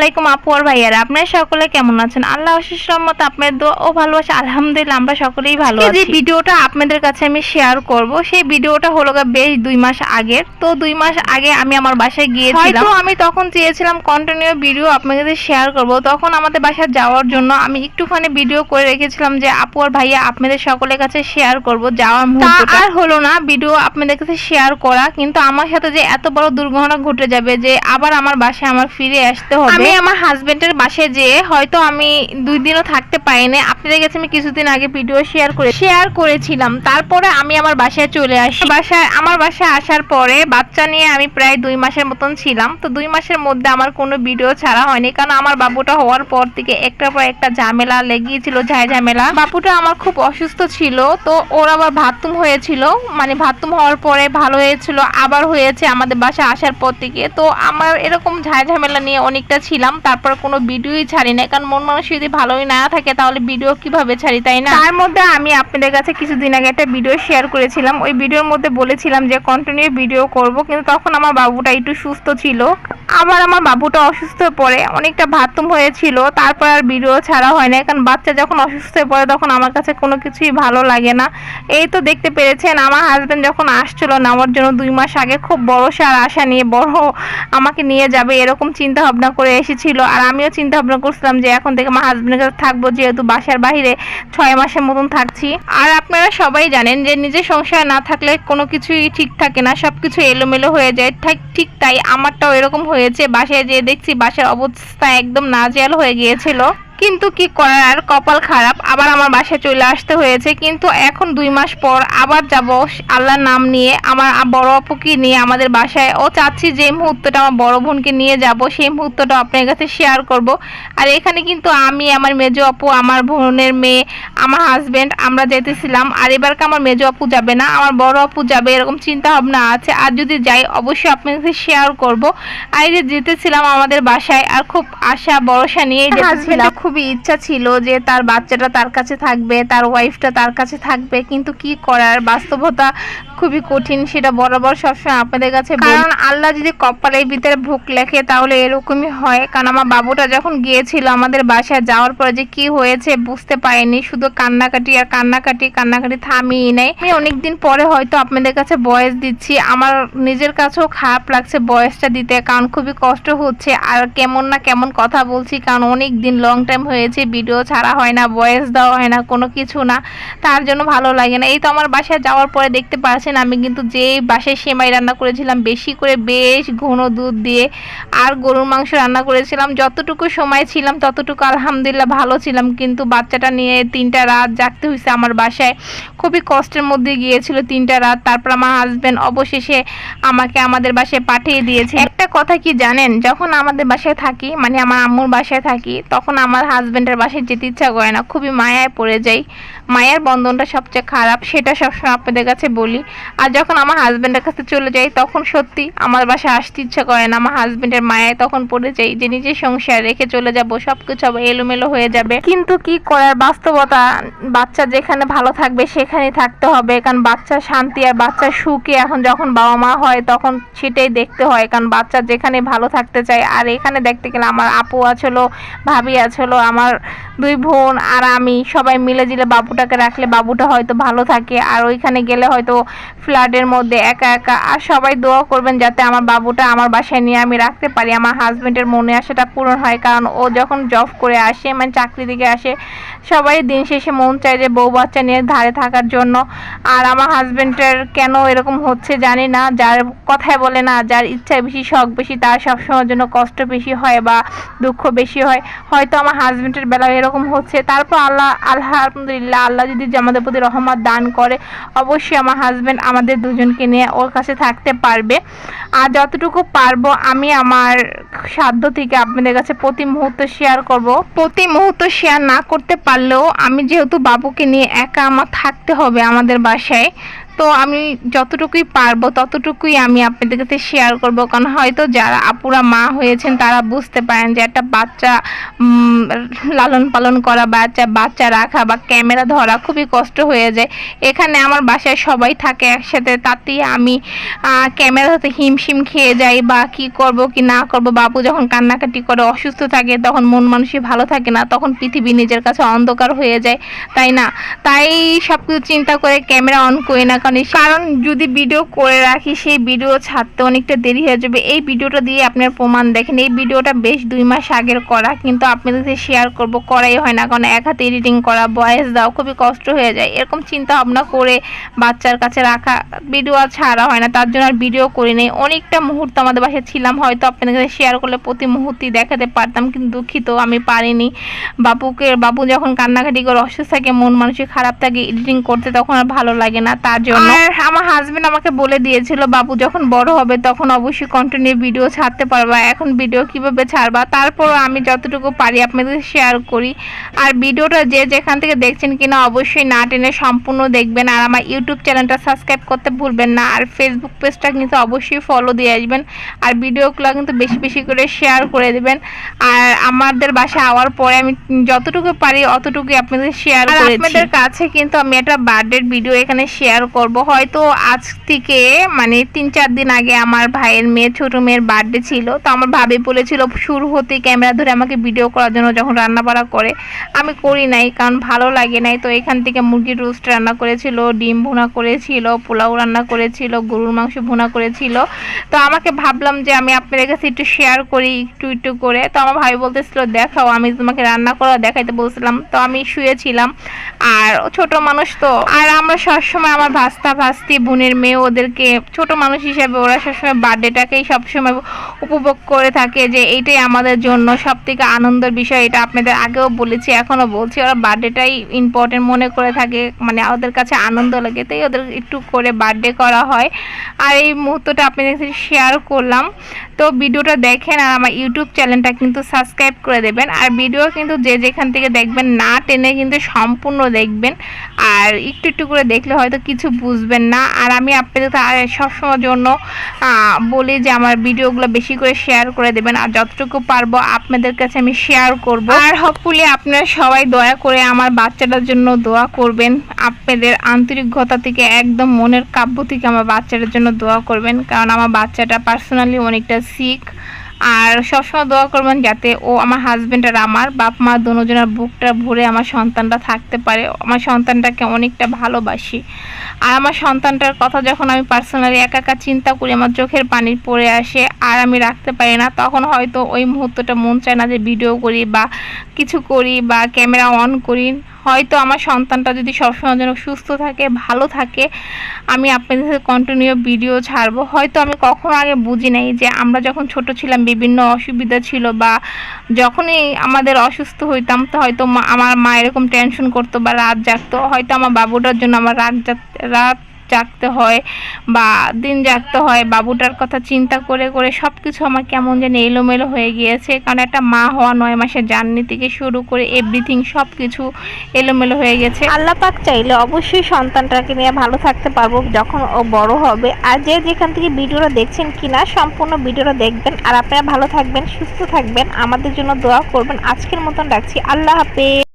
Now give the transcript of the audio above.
আলাইকুম আপু আর ভাইয়ারা, আপনারা সকলে কেমন আছেন? আল্লাহ অশেষ রহমতে আপনাদের দোয়া ও ভালোবাসা আলহামদুলিল্লাহ আমরা সকলেই ভালো আছি। যে ভিডিওটা আপনাদের কাছে আমি শেয়ার করব সেই ভিডিওটা হলো বেশ 2 মাস আগের। তো 2 মাস আগে আমি আমার বাসায় গিয়েছিলাম। তো আমি তখন চেয়েছিলাম কন্টিনিউ ভিডিও আপনাদের সাথে শেয়ার করব। তখন আমাদের বাসায় যাওয়ার জন্য আমি একটুখানি ভিডিও করে রেখেছিলাম যে আপু আর ভাইয়া আপনাদের সকলের কাছে শেয়ার করব যাওয়ার মুহূর্তটা। আর হলো না ভিডিও আপনাদের কাছে শেয়ার করা, কিন্তু আমার সাথে যে এত বড় দুর্ঘটনা ঘটে যাবে যে আবার আমার বাসায় আমার ফিরে আসতে হবে। আমি আমার হাজবেন্ডের বাসায় যেয়ে হয়তো আমি 2 দিনও থাকতে পারিনি। আপনাদের কাছে আমি কিছুদিন আগে ভিডিও শেয়ার করেছিলাম। তারপরে আমি আমার বাসায় চলে আসি। আমার বাসায় আসার পরে বাচ্চা নিয়ে আমি প্রায় 2 মাসের মতন ছিলাম। তো 2 মাসের মধ্যে আমার কোনো ভিডিও ছাড়া হয়নি, কারণ আমার বাবুটা হওয়ার পর থেকে একটার পর একটা ঝামেলা লেগেছিল। ঝামেলা বাবুটা আমার খুব অসুস্থ ছিল, তো ওর আবার ভাততুম হয়েছিল, মানে ভাততুম হওয়ার পরে ভালো হয়েছিল, আবার হয়েছে আমাদের বাসায় আসার পর থেকে। তো আমার এরকম ঝামেলা নিয়ে অনেকটা ছিলাম। তারপর কোনো ভিডিওই ছাড়ি না, কারণ মন মানুষ যদি ভালোই না থাকে তাহলে ভিডিও কিভাবে ছাড়ি, তাই না? তার মধ্যে আমি আপনাদের কাছে কিছুদিন আগে একটা ভিডিও শেয়ার করেছিলাম। ওই ভিডিওর মধ্যে বলেছিলাম যে কন্টিনিউ ভিডিও করব, কিন্তু তখন আমার বাবুটা একটু সুস্থ ছিল। আবার আমার বাবুটা অসুস্থ হয়ে পড়ে, অনেকটা ভাততুম হয়েছিল। তারপর আর ভিডিও ছাড়া হয় না, কারণ বাচ্চা যখন অসুস্থ হয়ে পড়ে তখন আমার কাছে কোনো কিছুই ভালো লাগে না। এই তো দেখতে পেরেছেন আমার হাজবেন্ড যখন আসছিল নেওয়ার জন্য 2 মাস আগে, খুব ভরসার আশা নিয়ে আমাকে নিয়ে যাবে এরকম চিন্তা ভাবনা করে এসেছিল। আর আমিও চিন্তা ভাবনা করছিলাম যে এখন থেকে আমার হাজবেন্ডের কাছে থাকবো, যেহেতু বাসার বাইরে 6 মাসের মতন থাকছি। আর আপনারা সবাই জানেন যে নিজের সংসার না থাকলে কোনো কিছুই ঠিক থাকে না, সবকিছু এলোমেলো হয়ে যায়। ঠিক তাই আমারটাও এরকম হয়েছে। বাসায় যেয়ে দেখছি বাসার অবস্থা একদম নাজেহাল হয়ে গিয়েছিল। কিন্তু কি করার, আর কপাল খারাপ, আবার আমার বাসায় চলে আসতে হয়েছে। কিন্তু এখন 2 মাস পর আবার যাব আল্লাহর নাম নিয়ে আমার বড় আপুকে নিয়ে আমাদের বাসায়। ও চাচ্ছি যে মুহূর্তটা আমার বড় বোনকে নিয়ে যাব সেই মুহূর্তটা আপনার কাছে শেয়ার করব। আর এখানে কিন্তু আমি, আমার মেজো আপু, আমার বোনের মেয়ে, আমার হাজবেন্ড আমরা যেতেছিলাম। আর এবারকে আমার মেজো আপু যাবে না, আমার বড় আপু যাবে, এরকম চিন্তা ভাবনা আছে। আর যদি যাই অবশ্যই আপনার কাছে শেয়ার করব। আর এই যে যেতেছিলাম আমাদের বাসায়, আর খুব আশা ভরসা নিয়ে যেতেছিলাম। খুবই ইচ্ছা ছিল যে তার বাচ্চাটা তার কাছে থাকবে, তার ওয়াইফটা তার কাছে থাকবে, কিন্তু কি করার, বাস্তবতা খুবই কঠিন। সেটা বরাবর সবসময় আপনাদের কাছে, কারণ আল্লাহ যদি কপালের ভিতরে ভুক লেখে তাহলে এরকমই হয়। কারণ আমার বাবুটা যখন গিয়েছিল আমাদের বাসায় যাওয়ার পরে যে কি হয়েছে বুঝতে পারিনি, শুধু কান্নাকাটি আর কান্নাকাটি থামিয়ে নেই। আমি অনেকদিন পরে হয়তো আপনাদের কাছে ভয়েস দিচ্ছি, আমার নিজের কাছেও খারাপ লাগছে ভয়েসটা দিতে, কারণ খুবই কষ্ট হচ্ছে। আর কেমন কথা বলছি, কারণ অনেক দিন লং টাইম হয়েছে ভিডিও ছাড়া হয় না, ভয়েস দেওয়া হয় না, কোনো কিছু না, তার জন্য ভালো লাগে না। এই তো আমার বাসায় যাওয়ার পরে দেখতে পাচ্ছেন আমি কিন্তু যে বাসায় সেমাই রান্না করেছিলাম বেশি করে, বেশ ঘন দুধ দিয়ে, আর গরুর মাংস রান্না করেছিলাম। যতটুকু সময় ছিলাম ততটুকু আলহামদুলিল্লাহ ভালো ছিলাম, কিন্তু বাচ্চাটা নিয়ে 3টা রাত জাগতে হয়েছে আমার বাসায়। খুবই কষ্টের মধ্যে গিয়েছিল 3টা রাত। তারপর আমার হাজবেন্ড অবশেষে আমাকে আমাদের বাসায় পাঠিয়ে দিয়েছে। একটা কথা কি জানেন, যখন আমাদের বাসায় থাকি, মানে আমার আম্মুর বাসায় থাকি, তখন আমার হাজবেন্ডের বাসায় যেতে ইচ্ছা করে না, খুবই মায়ায় পড়ে যাই। মায়ের বন্ধনটা সবচেয়ে খারাপ, সেটা সবসময় আপনাদের কাছে বলি। আর যখন আমার হাজবেন্ডের কাছে চলে যাই তখন সত্যি আমার বাসায় আসতে ইচ্ছা করে না, আমার হাজবেন্ডের মায়ায় তখন পড়ে যাই যে নিজের সংসার রেখে চলে যাব, সবকিছু আবার এলোমেলো হয়ে যাবে। কিন্তু কি করার, বাস্তবতা, বাচ্চা যেখানে ভালো থাকবে সেখানেই থাকতে হবে, কারণ বাচ্চার শান্তি আর বাচ্চার সুখে এখন যখন বাবা মা হয় তখন সেটাই দেখতে হয়, কারণ বাচ্চা যেখানে ভালো থাকতে চায়। আর এখানে দেখতে গেলে আমার আপু আছলো, ভাবি আছলো, আমার 2 বোন আর আমি সবাই মিলে জিলে বাবুটাকে রাখলে বাবুটা হয়তো ভালো থাকে। আর ওইখানে গেলে হয়তো ফ্ল্যাটের মধ্যে একা একা। আর সবাই দোয়া করবেন যাতে আমার বাবুটা আমার বাসায় নিয়ে আমি রাখতে পারি, আমার হাজবেন্ডের মনে আশাটা পূরণ হয়। কারণ ও যখন জব করে আসে, মানে চাকরি থেকে আসে, সবাই দিন শেষে মন চায় যে বউ বাচ্চা নিয়ে ধারে থাকার জন্য। আর আমার হাজবেন্ডের কেন এরকম হচ্ছে জানি না, যার কথায় বলে না যার ইচ্ছা বেশি শখ বেশি তার সবসময়ের জন্য কষ্ট বেশি হয় বা দুঃখ বেশি হয়, হয়তো আমার হাজবেন্ডের বেলায় এরকম হচ্ছে। তারপর আলহামদুলিল্লাহ, আল্লাহ যদি আমাদের প্রতি রহমত দান করে অবশ্যই আমার হাজবেন্ড আমাদের দুজনকে নিয়ে ওর কাছে থাকতে পারবে। আর যতটুকু পারবো আমি আমার সাধ্য থেকে আপনাদের কাছে প্রতি মুহূর্ত শেয়ার করব। প্রতি মুহূর্ত শেয়ার না করতে পারলেও আমি যেহেতু বাবুকে নিয়ে একা আমার থাকতে হবে আমাদের বাসায়, তো আমি যতটুকুই পারবো ততটুকুই আমি আপনাদের কাছে শেয়ার করব, কারণ হয়তো যারা আপুরা মা হয়েছেন তারা বুঝতে পারেন যে একটা বাচ্চা লালন পালন করা, বাচ্চা রাখা বা ক্যামেরা ধরা খুবই কষ্ট হয়ে যায়। এখানে আমার বাসায় সবাই থাকে একসাথে, তাতেই আমি ক্যামেরাতে হিমশিম খেয়ে যাই বা কি করব কি না করব। বাবু যখন কান্নাকাটি করে অসুস্থ থাকে তখন মন মানুষই ভালো থাকে না, তখন পৃথিবী নিজের কাছে অন্ধকার হয়ে যায়, তাই না? তাই সব কিছু চিন্তা করে ক্যামেরা অন করি না, কারণ যদি ভিডিও করে রাখি সেই ভিডিও ছাড়তে অনেকটা দেরি হয়ে যাবে। এই ভিডিওটা দিয়ে আপনার প্রমাণ দেখেন, এই ভিডিওটা বেশ 2 মাস আগের করা, কিন্তু আপনাদের সাথে শেয়ার করব করাই হয় না, কারণ এক হাতে এডিটিং করা, ভয়েস দাও খুবই কষ্ট হয়ে যায়। এরকম চিন্তা ভাবনা করে বাচ্চার কাছে রাখা ভিডিও আর ছাড়া হয় না, তার জন্য আর ভিডিও করি নেই। অনেকটা মুহূর্ত আমাদের বাসায় ছিলাম, হয়তো আপনাদের কাছে শেয়ার করলে প্রতি মুহূর্তেই দেখাতে পারতাম, কিন্তু দুঃখিত আমি পারিনি। বাবু যখন কান্নাকাটি করে অসুস্থ থাকে, মন মানসিক খারাপ থাকে, এডিটিং করতে তখন আর ভালো লাগে না, তার জন্য। আর আমার হাজবেন্ড আমাকে বলে দিয়েছিল বাবু যখন বড় হবে তখন অবশ্যই কন্টিনিউ ভিডিও ছাড়তে পারবা, এখন ভিডিও কিভাবে ছাড়বা। তারপরও আমি যতটুকু পারি আপনাদের শেয়ার করি। আর ভিডিওটা যে যেখান থেকে দেখছেন কিনা অবশ্যই না টেনে সম্পূর্ণ দেখবেন, আর আমার ইউটিউব চ্যানেলটা সাবস্ক্রাইব করতে ভুলবেন না, আর ফেসবুক পেজটা কিন্তু অবশ্যই ফলো দিয়ে আসবেন, আর ভিডিওগুলো কিন্তু বেশি বেশি করে শেয়ার করে দেবেন। আর আমাদের বাসায় আওয়ার পরে আমি যতটুকু পারি অতটুকুই আপনাদের শেয়ার করেছি। আপনাদের কাছে কিন্তু আমি একটা বার্থডের ভিডিও এখানে শেয়ার করব। হয়তো আজ থেকে মানে 3-4 দিন আগে আমার ভাইয়ের ছোট মেয়ের বার্থডে ছিল, তো আমার ভাবি বলেছিল শুরু হতে ক্যামেরা ধরে আমাকে ভিডিও করার জন্য, যখন রান্না বাড়া করে। আমি করি নাই, কারণ ভালো লাগে নাই। তো এখান থেকে মুরগির রোস্ট রান্না করেছিল, ডিম ভুনা করেছিল, পোলাও রান্না করেছিল, গরুর মাংস ভুনা করেছিল। তো আমাকে ভাবলাম যে আমি আপনাদের কাছে একটু শেয়ার করি একটু করে। তো আমার ভাই বলতেছিল দেখাও, আমি তোমাকে রান্না করা দেখাইতে বলছিলাম। তো আমি শুয়েছিলাম, আর ছোট মানুষ তো, আর আমরা সবসময় আমার ভাস্তি বোনের মেয়ে, ওদেরকে ছোট মানুষ হিসেবে ওরা সবসময় বার্থডেটাকেই সবসময় উপভোগ করে থাকে, যে এইটাই আমাদের জন্য সব থেকে আনন্দের বিষয়। এটা আপনাদের আগেও বলেছি, এখনও বলছি, ওরা বার্থডেটাই ইম্পর্টেন্ট মনে করে থাকে, মানে ওদের কাছে আনন্দ লাগে, তাই ওদের একটু করে বার্থডে করা হয়। আর এই মুহূর্তটা আপনাদের সাথে শেয়ার করলাম। তো ভিডিওটা দেখেন, আর আমার ইউটিউব চ্যানেলটা কিন্তু সাবস্ক্রাইব করে দেবেন, আর ভিডিও কিন্তু যে যেখান থেকে দেখবেন না টেনে কিন্তু সম্পূর্ণ দেখবেন, আর একটু করে দেখলে হয়তো কিছু বুঝবেন না। আর আমি আপনাদের সবসময়ের জন্য বলি যে আমার ভিডিওগুলো বেশি করে শেয়ার করে দেবেন, আর যতটুকু পারবো আপনাদের কাছে আমি শেয়ার করব। আর হোপফুলি আপনারা সবাই দয়া করে আমার বাচ্চাটার জন্য দোয়া করবেন, আপনাদের আন্তরিকতা থেকে একদম মনের কাব্য থেকে আমার বাচ্চাটার জন্য দোয়া করবেন, কারণ আমার বাচ্চাটা পার্সোনালি অনেকটা সিক। আর সবসময় দোয়া করবেন যাতে ও আমার হাজব্যান্ড আর আমার বাপ মা দুজনের বুকটা ভরে আমার সন্তানটা থাকতে পারে। আমার সন্তানটাকে অনেকটা ভালোবাসি, আর আমার সন্তানটার কথা যখন আমি পার্সোনালি একা চিন্তা করি আমার চোখের পানি পড়ে আসে, আর আমি রাখতে পারি না। তখন হয়তো ওই মুহূর্তটা মন চায় না যে ভিডিও করি বা কিছু করি বা ক্যামেরা অন করি। হয়তো আমার সন্তানটা যদি সবসময় যেন সুস্থ থাকে, ভালো থাকে, আমি আপনাদের সাথে কন্টিনিউ ভিডিও ছাড়বো। হয়তো আমি কখনো আগে বুঝি নাই যে আমরা যখন ছোট ছিলাম বিভিন্ন অসুবিধা ছিল, বা যখনই আমাদের অসুস্থ হইতাম তো হয়তো আমার মা এরকম টেনশন করতো বা রাত জাগতো, হয়তো আমার বাবুটার জন্য আমার রাত জাগতে হয় বা দিন জাগতে হয়। বাবুটার কথা চিন্তা করে সব কিছু আমার কেমন যেন এলোমেলো হয়ে গিয়েছে, কারণ একটা মা হওয়া 9 মাসের জার্নি থেকে শুরু করে এভরিথিং সব কিছু এলোমেলো হয়ে গেছে। আল্লাহ পাক চাইলে অবশ্যই সন্তানটাকে নিয়ে ভালো থাকতে পারবো যখন ও বড় হবে। আর যে যেখান থেকে ভিডিওটা দেখছেন কিনা সম্পূর্ণ ভিডিওটা দেখবেন, আর আপনারা ভালো থাকবেন, সুস্থ থাকবেন, আমাদের জন্য দোয়া করবেন। আজকের মতন রাখছি, আল্লাহ হাফেজ।